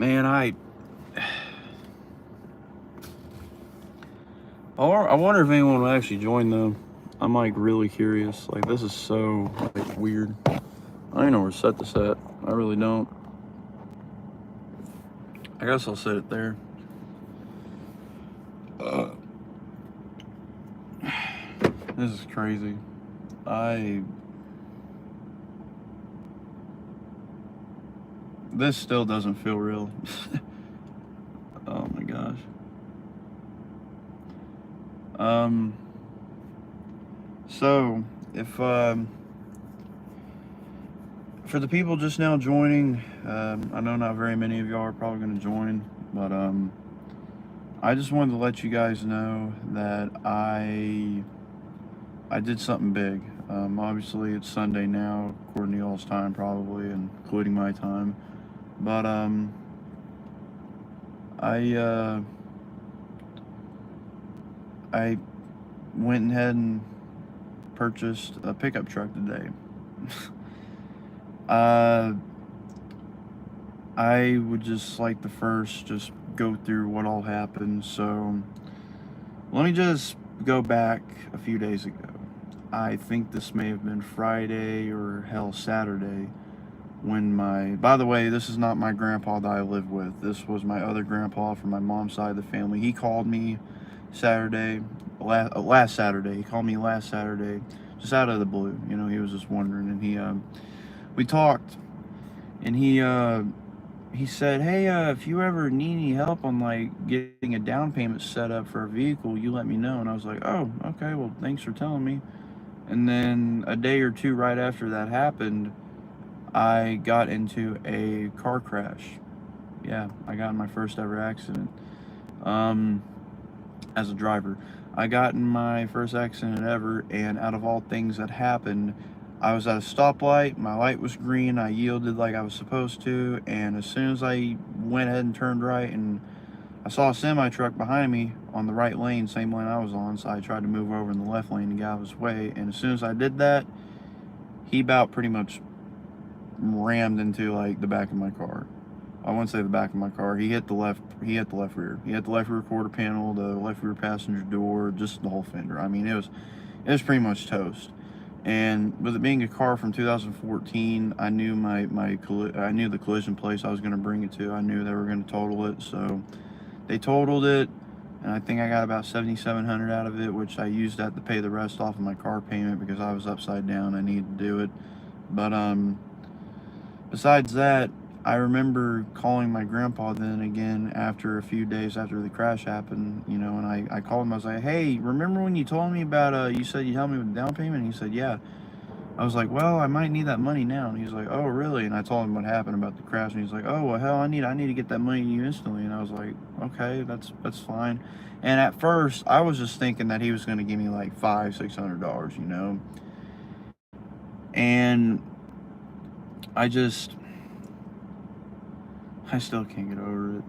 Man, I wonder if anyone will actually join though. I'm like really curious. Like this is so like weird. I don't even know where to set this at. I really don't. I guess I'll set it there. Uh, this is crazy. I This still doesn't feel real. Oh my gosh. Um. So if for the people just now joining, I know not very many of y'all are probably going to join, but I just wanted to let you guys know that I did something big. Obviously, it's Sunday now, according to y'all's time, probably, and including my time. But I I went ahead and purchased a pickup truck today. uh, I would just like to first just go through what all happened. So let me just go back a few days ago. I think this may have been Friday or hell Saturday when by the way, this is not my grandpa that I live with. This was my other grandpa from my mom's side of the family. He called me last Saturday. He called me last Saturday, just out of the blue. You know, he was just wondering, and we talked, and he said, hey, if you ever need any help on like getting a down payment set up for a vehicle, you let me know. And I was like, oh, okay, well, thanks for telling me. And then a day or two right after that happened, I got into a car crash. Yeah, I got in my first ever accident. Um, as a driver, I got in my first accident ever, and out of all things that happened, I was at a stoplight, my light was green, I yielded like I was supposed to, and as soon as I went ahead and turned right, and I saw a semi-truck behind me on the right lane, same lane I was on, so I tried to move over in the left lane to get out of his way, and as soon as I did that, he about pretty much rammed into like the back of my car. I wouldn't say the back of my car. He hit the left rear. He hit the left rear quarter panel, the left rear passenger door, just the whole fender. I mean, it was pretty much toast. And with it being a car from 2014, I knew I knew the collision place I was going to bring it to. I knew they were going to total it, so they totaled it, and I think I got about 7,700 out of it, which I used that to pay the rest off of my car payment because I was upside down. I needed to do it, but besides that, I remember calling my grandpa then again after a few days after the crash happened, you know, and I called him. I was like, hey, remember when you told me about, you said you'd help me with the down payment? And he said, yeah. I was like, well, I might need that money now. And he's like, oh, really? And I told him what happened about the crash. And he's like, oh, well, hell, I need to get that money to you instantly. And I was like, okay, that's fine. And at first, I was just thinking that he was going to give me like $500-600, you know. And I still can't get over it.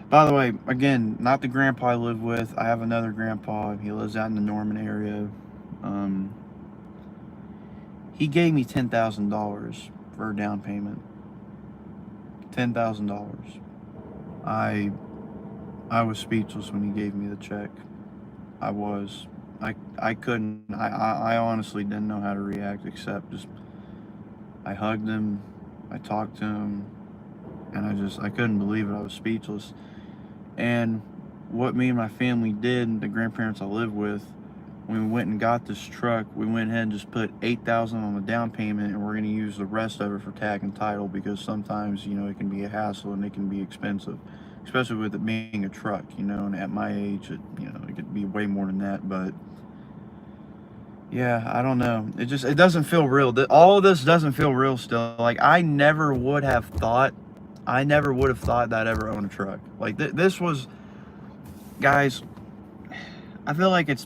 By the way, again, not the grandpa I live with. I have another grandpa. He lives out in the Norman area. Um, he gave me $10,000 for a down payment. $10,000. I was speechless when he gave me the check. I was. I couldn't. I honestly didn't know how to react except just I hugged him. I talked to him, and I couldn't believe it. I was speechless. And what me and my family did, the grandparents I live with, when we went and got this truck, we went ahead and just put $8,000 on the down payment, and we're going to use the rest of it for tag and title because sometimes, you know, it can be a hassle and it can be expensive, especially with it being a truck, you know. And at my age, it could be way more than that. But yeah, I don't know. It doesn't feel real. All of this doesn't feel real still. Like I never would have thought that I'd ever own a truck. Like this was, guys, I feel like it's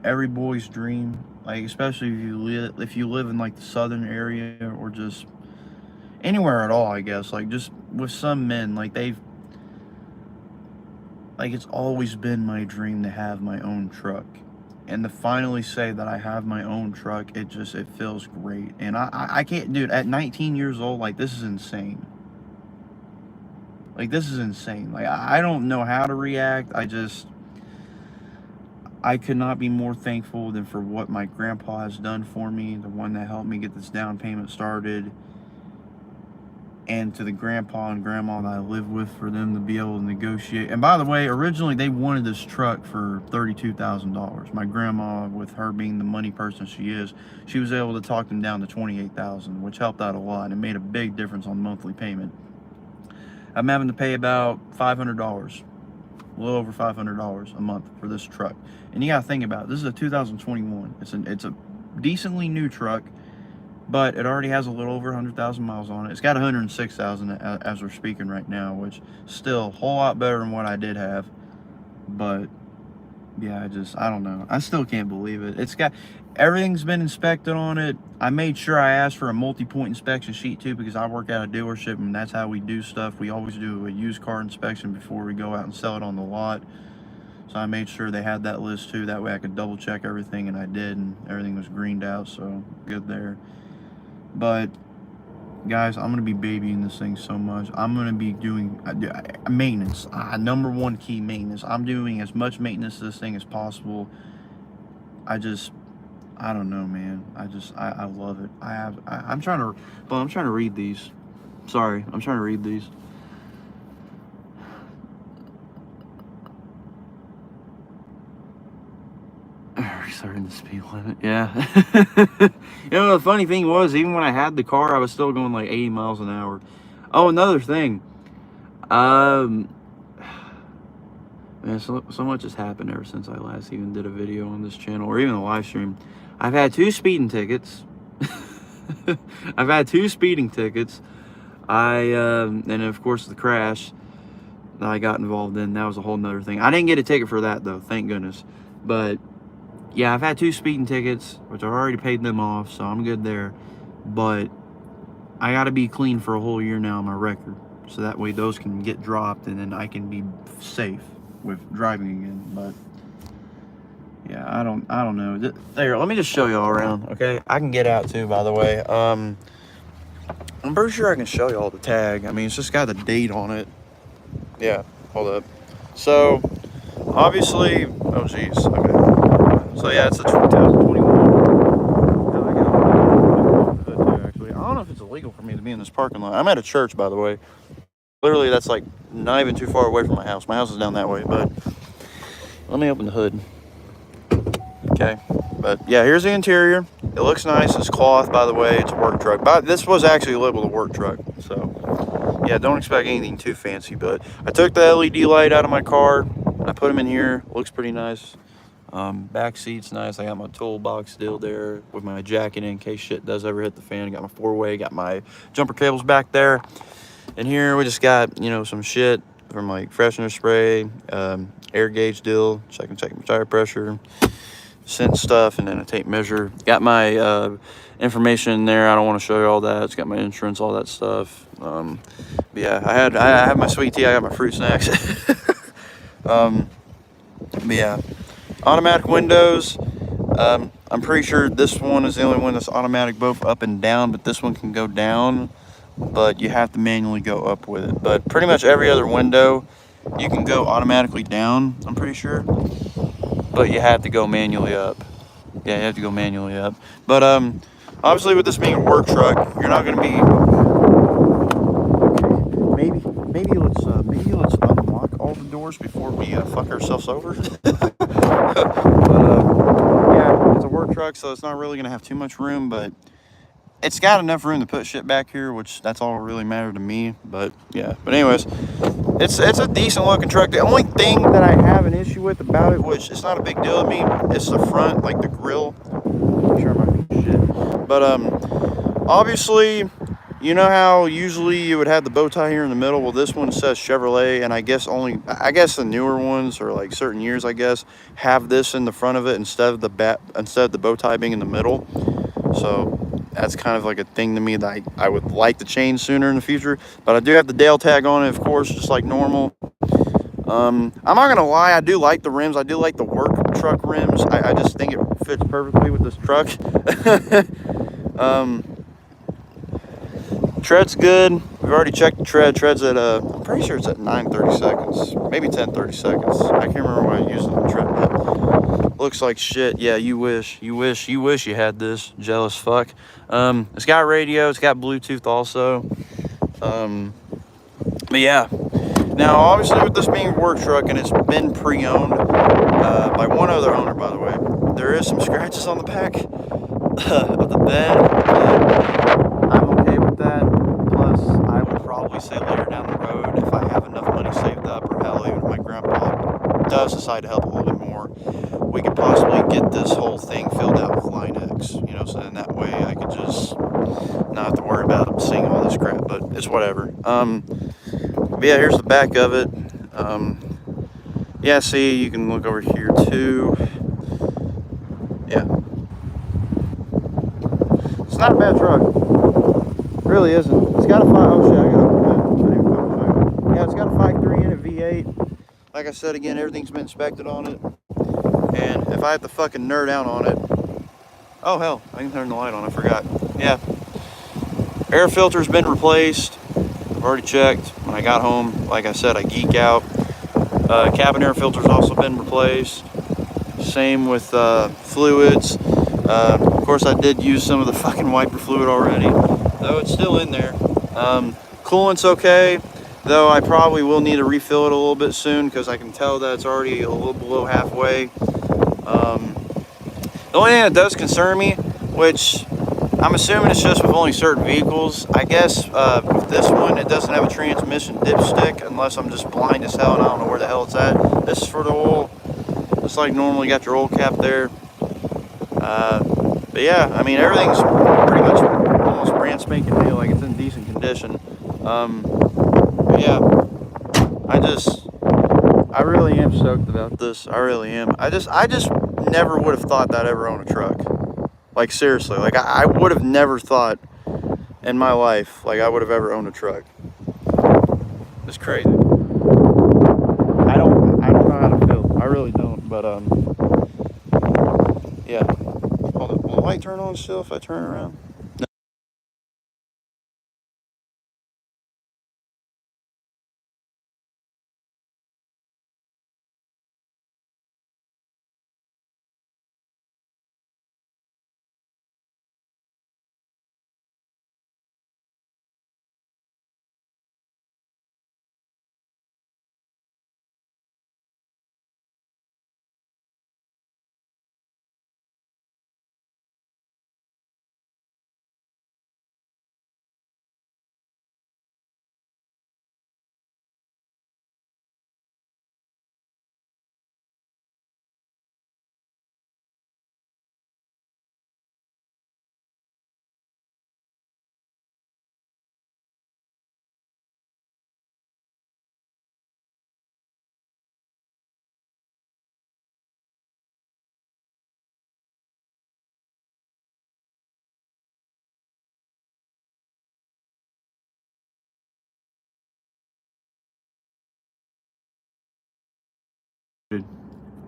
every boy's dream. Like especially if you live in like the southern area or just anywhere at all, I guess. Like just with some men, like it's always been my dream to have my own truck. and to finally say that I have my own truck, it feels great. And I can't, dude, at 19 years old, like, this is insane. Like, this is insane. Like, I don't know how to react. I could not be more thankful than for what my grandpa has done for me, the one that helped me get this down payment started, and to the grandpa and grandma that I live with, for them to be able to negotiate. And by the way, originally they wanted this truck for $32,000. My grandma, with her being the money person she is, she was able to talk them down to $28,000, which helped out a lot and made a big difference on monthly payment. I'm having to pay about $500, a little over $500 a month for this truck. And you gotta think about it, this is a 2021. It's a decently new truck, but it already has a little over 100,000 miles on it. It's got 106,000 as we're speaking right now, which still a whole lot better than what I did have. But yeah, I don't know. I still can't believe it. It's got, everything's been inspected on it. I made sure I asked for a multi-point inspection sheet too, because I work at a dealership and that's how we do stuff. We always do a used car inspection before we go out and sell it on the lot. So I made sure they had that list too. That way I could double check everything, and I did, and everything was greened out, so good there. But guys, I'm gonna be babying this thing so much. I'm gonna be doing maintenance. Number one key, maintenance. I'm doing as much maintenance to this thing as possible. I don't know, man. I love it. I'm trying to read these. Sorry, I'm trying to read these. Starting the speed limit, yeah. You know, the funny thing was, even when I had the car, I was still going like 80 miles an hour. Oh, another thing. Man, so much has happened ever since I last even did a video on this channel, or even a live stream. I've had 2 speeding tickets. I've had 2 speeding tickets. And of course the crash that I got involved in, that was a whole nother thing. I didn't get a ticket for that though, thank goodness. But yeah, I've had 2 speeding tickets, which I've already paid them off, so I'm good there. But I got to be clean for a whole year now on my record, so that way those can get dropped, and then I can be safe with driving again. But yeah, I don't know. There, let me just show y'all around, okay? I can get out too, by the way. I'm pretty sure I can show y'all the tag. I mean, it's just got the date on it. Yeah, hold up. So obviously, oh geez, okay. So yeah, it's a 2021. Now I got hood too, actually. I don't know if it's illegal for me to be in this parking lot. I'm at a church, by the way. Literally, that's like not even too far away from my house. My house is down that way, but let me open the hood. Okay, but yeah, here's the interior. It looks nice. It's cloth, by the way. It's a work truck. But this was actually labeled a work truck, so yeah, don't expect anything too fancy. But I took the LED light out of my car. I put them in here. Looks pretty nice. Back seat's nice. I got my toolbox still there with my jacket in case shit does ever hit the fan. I got my 4-way, got my jumper cables back there. And here we just got, you know, some shit from like freshener spray, air gauge deal, checking my tire pressure, scent stuff, and then a tape measure. Got my information in there. I don't want to show you all that. It's got my insurance, all that stuff. But yeah, I have my sweet tea. I got my fruit snacks. But yeah. Automatic windows. I'm pretty sure this one is the only one that's automatic both up and down, but this one can go down, but you have to manually go up with it. But pretty much every other window you can go automatically down, I'm pretty sure, but you have to go manually up. Yeah, you have to go manually up. But obviously with this being a work truck, you're not going to be, maybe let's unlock all the doors before we fuck ourselves over. Yeah, it's a work truck, so it's not really gonna have too much room, but it's got enough room to put shit back here, which that's all really mattered to me. But yeah, but anyways, it's a decent looking truck. The only thing that I have an issue with about it, which it's not a big deal to me, it's the front, like the grill. Make sure I'm not shit. But obviously, you know how usually you would have the bow tie here in the middle? Well, this one says Chevrolet, and I guess the newer ones, or like certain years, I guess, have this in the front of it instead of the bow tie being in the middle. So that's kind of like a thing to me that I would like to change sooner in the future. But I do have the Dale tag on it, of course, just like normal. I'm not gonna lie, I do like the rims. I do like the work truck rims. I just think it fits perfectly with this truck. Tread's good. We've already checked the tread. Tread's at I'm pretty sure it's at 9:30 seconds, maybe 10:30 seconds. I can't remember what I used on the tread, but looks like shit. Yeah, you wish you had this, jealous fuck. It's got radio, it's got Bluetooth also. But yeah. Now, obviously, with this being a work truck and it's been pre-owned by one other owner, by the way, there is some scratches on the back of the bed. I'm okay with that. Plus, I would probably say later down the road, if I have enough money saved up, or hell, even if my grandpa does decide to help a little bit more, we could possibly get this whole thing filled out with Line-X, you know, so then that way I could just not have to worry about seeing all this crap, but it's whatever. But yeah, here's the back of it. Yeah, see, you can look over here too. Yeah. It's not a bad truck. It really isn't. It's got a 5, oh shit, I gotta, yeah, it's got a 5.3 in it, V8. Like I said again, everything's been inspected on it. And if I have to fucking nerd out on it, oh hell, I can turn the light on, I forgot. Yeah. Air filter's been replaced. I've already checked. When I got home, like I said, I geek out. Cabin air filter's also been replaced. Same with fluids. Of course, I did use some of the fucking wiper fluid already, though it's still in there. Coolant's okay, though I probably will need to refill it a little bit soon because I can tell that it's already a little below halfway. The only thing that does concern me, which I'm assuming it's just with only certain vehicles. I guess with this one, it doesn't have a transmission dipstick unless I'm just blind as hell and I don't know where the hell it's at. This is for the oil. Just like normally, you got your oil cap there. But yeah, I mean, everything's pretty much almost brand spanking new, like it's in decent condition. But yeah, I really am stoked about this. I really am. I just never would have thought that I'd ever own a truck. Like seriously, like I would have never thought in my life, like I would have ever owned a truck. It's crazy. I don't know how to feel. I really don't. But yeah. Will the light turn on still if I turn around? No.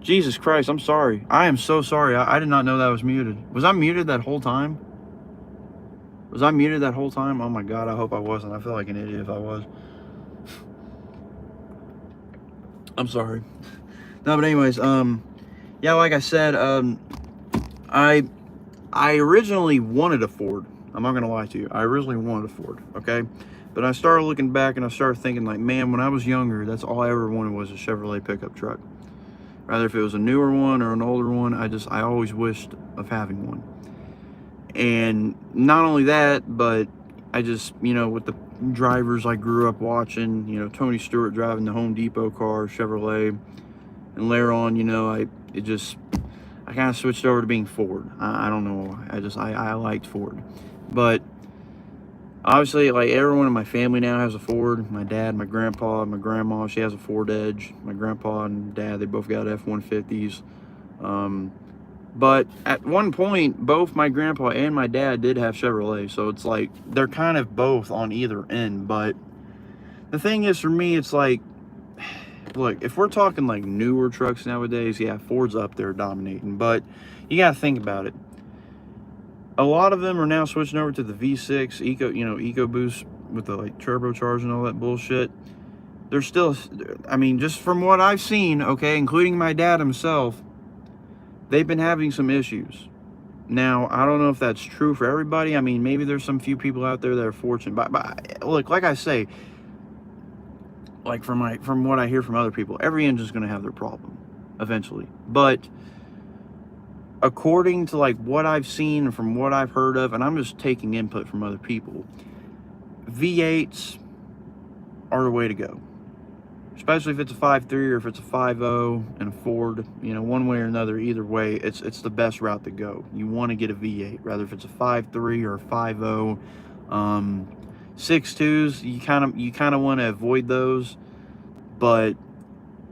Jesus Christ, I'm sorry. I am so sorry. I did not know that was muted. Was I muted that whole time? Was I muted that whole time? Oh my God, I hope I wasn't. I feel like an idiot if I was. I'm sorry. No, but anyways, yeah, like I said, I originally wanted a Ford. I'm not gonna lie to you. I originally wanted a Ford, okay? But I started looking back and I started thinking like, man, when I was younger, that's all I ever wanted was a Chevrolet pickup truck. Rather if it was a newer one or an older one, I always wished of having one. And not only that, but I just, you know, with the drivers I grew up watching, you know, Tony Stewart driving the Home Depot car, Chevrolet, and later on, you know, I kind of switched over to being Ford. I don't know, I liked Ford. But obviously, like everyone in my family now has a Ford. My dad, my grandpa, my grandma, she has a Ford Edge. My grandpa and dad, they both got F-150s. But at one point, both my grandpa and my dad did have Chevrolet. So it's like, they're kind of both on either end. But the thing is, for me, it's like, look, if we're talking like newer trucks nowadays, yeah, Ford's up there dominating. But you got to think about it. A lot of them are now switching over to the V6 EcoBoost with the like turbocharged and all that bullshit. They're still, I mean, just from what I've seen, okay, including my dad himself, they've been having some issues. Now, I don't know if that's true for everybody. I mean, maybe there's some few people out there that are fortunate. But look, like I say, like from what I hear from other people, every engine's going to have their problem eventually. But according to like what I've seen and from what I've heard of, and I'm just taking input from other people, V8s are the way to go. Especially if it's a 5.3 or if it's a 5.0 and a Ford, you know, one way or another, either way, it's the best route to go. You want to get a V8, rather if it's a 5.3 or a 5.0. 6.2s, you kind of want to avoid those, but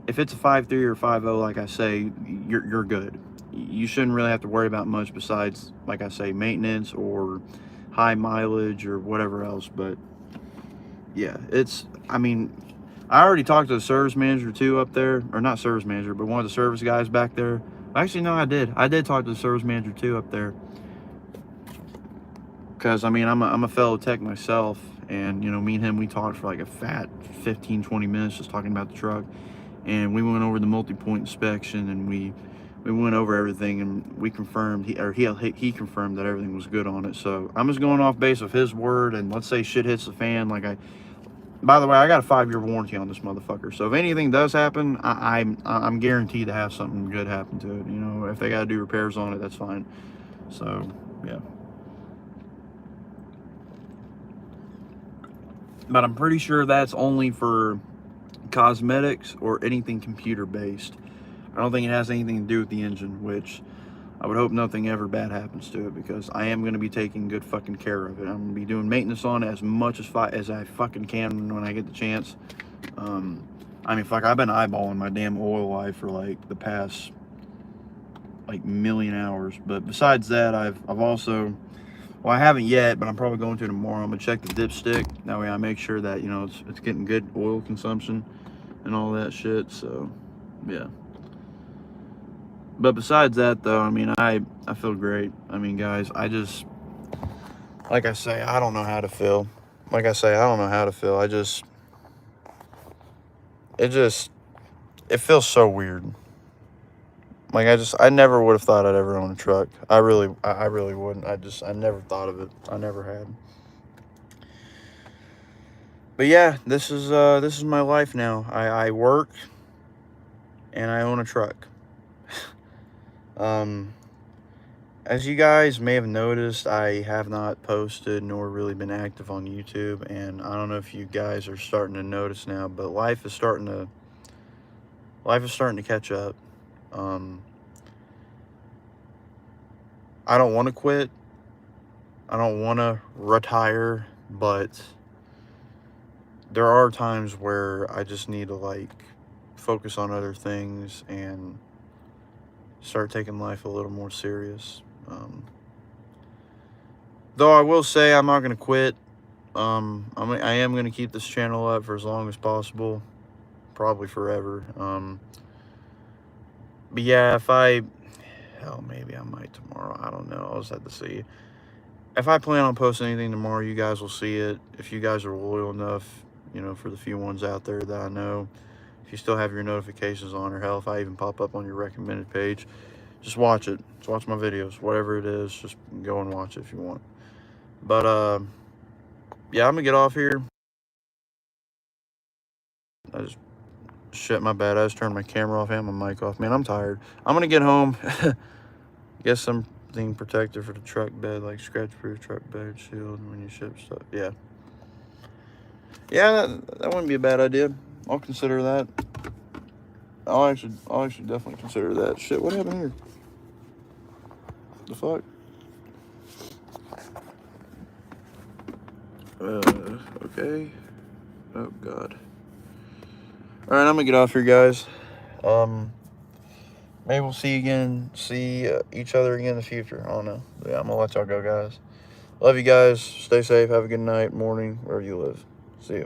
if it's a 5.3 or 5.0, like I say, you're good. You shouldn't really have to worry about much besides, like I say, maintenance or high mileage or whatever else. But yeah, I mean, I already talked to the service manager too up there, or not service manager, but one of the service guys back there. Actually, no, I did talk to the service manager too up there, because I mean, I'm a fellow tech myself, and you know, me and him, we talked for like a fat 15-20 minutes just talking about the truck, and we went over the multi-point inspection, and we went over everything, and we confirmed he confirmed that everything was good on it. So I'm just going off base of his word, and let's say shit hits the fan, by the way, I got a 5-year warranty on this motherfucker. So if anything does happen, I'm guaranteed to have something good happen to it. You know, if they got to do repairs on it, that's fine. So, yeah. But I'm pretty sure that's only for cosmetics or anything computer-based. I don't think it has anything to do with the engine, which I would hope nothing ever bad happens to it, because I am going to be taking good fucking care of it. I'm going to be doing maintenance on it as much as I fucking can when I get the chance. I mean, fuck, I've been eyeballing my damn oil life for like the past like million hours. But besides that, I've also, well, I haven't yet, but I'm probably going to tomorrow. I'm going to check the dipstick. That way I make sure that, you know, it's getting good oil consumption and all that shit. So, yeah. But besides that, though, I mean, I feel great. I mean, guys, like I say, I don't know how to feel. Like I say, I don't know how to feel. It feels so weird. Like, I never would have thought I'd ever own a truck. I really wouldn't. I never thought of it. I never had. But yeah, this is my life now. I work and I own a truck. As you guys may have noticed, I have not posted nor really been active on YouTube, and I don't know if you guys are starting to notice now, but life is starting to catch up. I don't want to quit. I don't want to retire, but there are times where I just need to like focus on other things and start taking life a little more serious. Though I will say I'm not going to quit. I am going to keep this channel up for as long as possible, probably forever. But yeah, hell, maybe I might tomorrow. I don't know. I'll just have to see. If I plan on posting anything tomorrow, you guys will see it. If you guys are loyal enough, you know, for the few ones out there that I know, if you still have your notifications on, or hell, if I even pop up on your recommended page, just watch it. Just watch my videos, whatever it is. Just go and watch it if you want. But yeah, I'm gonna get off here. Shit, my bad. I just turned my camera off and my mic off. Man, I'm tired. I'm gonna get home. Get something protective for the truck bed, like scratch-proof truck bed shield when you ship stuff. Yeah. Yeah, that wouldn't be a bad idea. I'll consider that. I'll actually definitely consider that. Shit, what happened here? The fuck? Okay. Oh, God. Alright, I'm gonna get off here, guys. Maybe we'll see each other again in the future. I don't know. But yeah, I'm gonna let y'all go, guys. Love you guys. Stay safe. Have a good night, morning, wherever you live. See you.